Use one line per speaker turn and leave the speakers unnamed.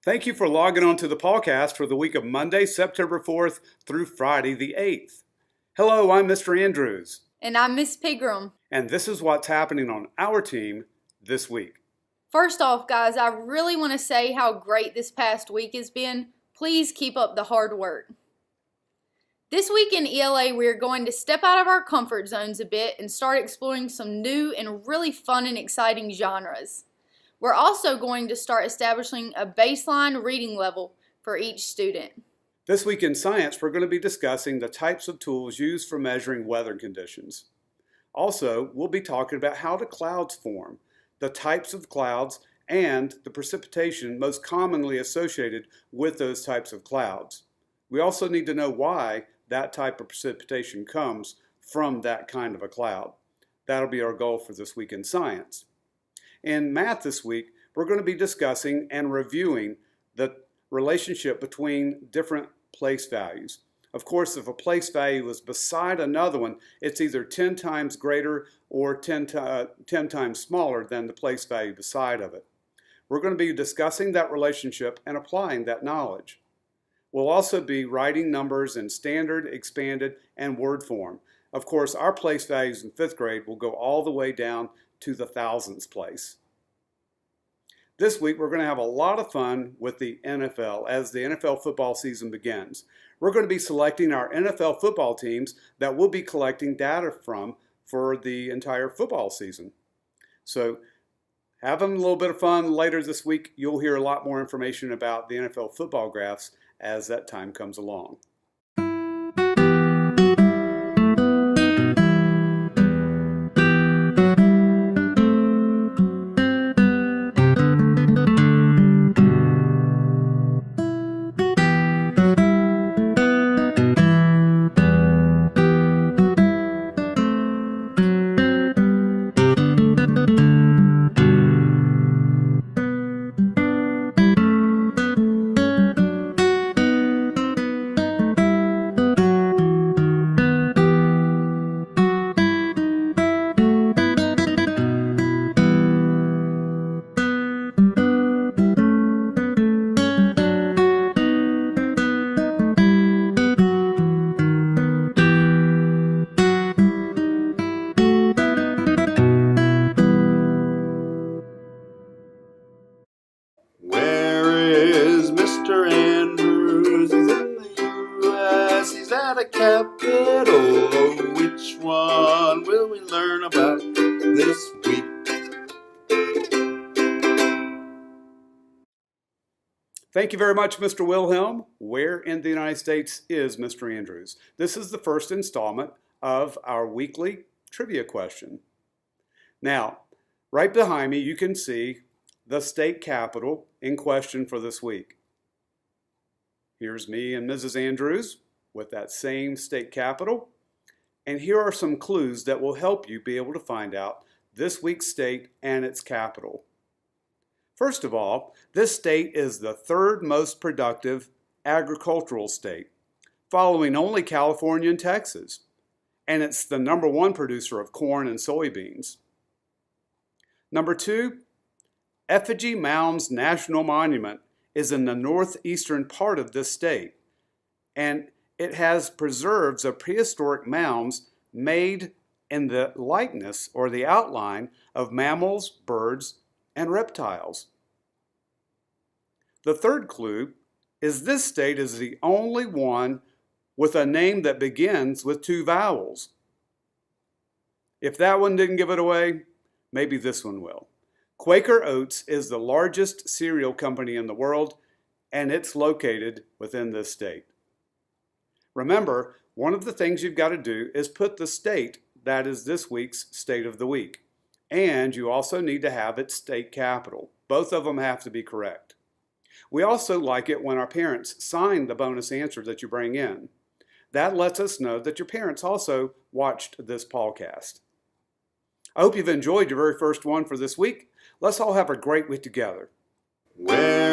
Thank you for logging on to the PawCast for the week of Monday, September 4th through Friday the 8th. Hello, I'm Mr. Andrews.
And I'm Miss Pigram.
And this is what's happening on our team this week.
First off, guys, I really want to say how great this past week has been. Please keep up the hard work. This week in ELA, we're going to step out of our comfort zones a bit and start exploring some new and really fun and exciting genres. We're also going to start establishing a baseline reading level for each student.
This week in science, we're going to be discussing the types of tools used for measuring weather conditions. Also, we'll be talking about how do clouds form, the types of clouds, and the precipitation most commonly associated with those types of clouds. We also need to know why that type of precipitation comes from that kind of a cloud. That'll be our goal for this week in science. In math this week, we're going to be discussing and reviewing the relationship between different place values. Of course, if a place value is beside another one, it's either 10 times greater or 10 times smaller than the place value beside of it. We're going to be discussing that relationship and applying that knowledge. We'll also be writing numbers in standard, expanded, and word form. Of course, our place values in 5th grade will go all the way down to the thousandths place. This week we're going to have a lot of fun with the NFL as the NFL football season begins. We're going to be selecting our NFL football teams that we'll be collecting data from for the entire football season. So having a little bit of fun later this week. You'll hear a lot more information about the NFL football graphs as that time comes along.
Capital. Oh, which one will we learn about this week?
Thank you very much, Mr. Wilhelm. Where in the United States is Mr. Andrews? This is the first installment of our weekly trivia question. Now, right behind me, you can see the state capital in question for this week. Here's me and Mrs. Andrews with that same state capital. And here are some clues that will help you be able to find out this week's state and its capital. First of all, this state is the third most productive agricultural state, following only California and Texas. And it's the #1 producer of corn and soybeans. Number 2, Effigy Mounds National Monument is in the northeastern part of this state. And it has preserves of prehistoric mounds made in the likeness or the outline of mammals, birds, and reptiles. The third clue is this state is the only one with a name that begins with 2 vowels. If that one didn't give it away, maybe this one will. Quaker Oats is the largest cereal company in the world, and it's located within this state. Remember, one of the things you've got to do is put the state that is this week's state of the week. And you also need to have its state capital. Both of them have to be correct. We also like it when our parents sign the bonus answer that you bring in. That lets us know that your parents also watched this PawCast. I hope you've enjoyed your very first one for this week. Let's all have a great week together.
Well,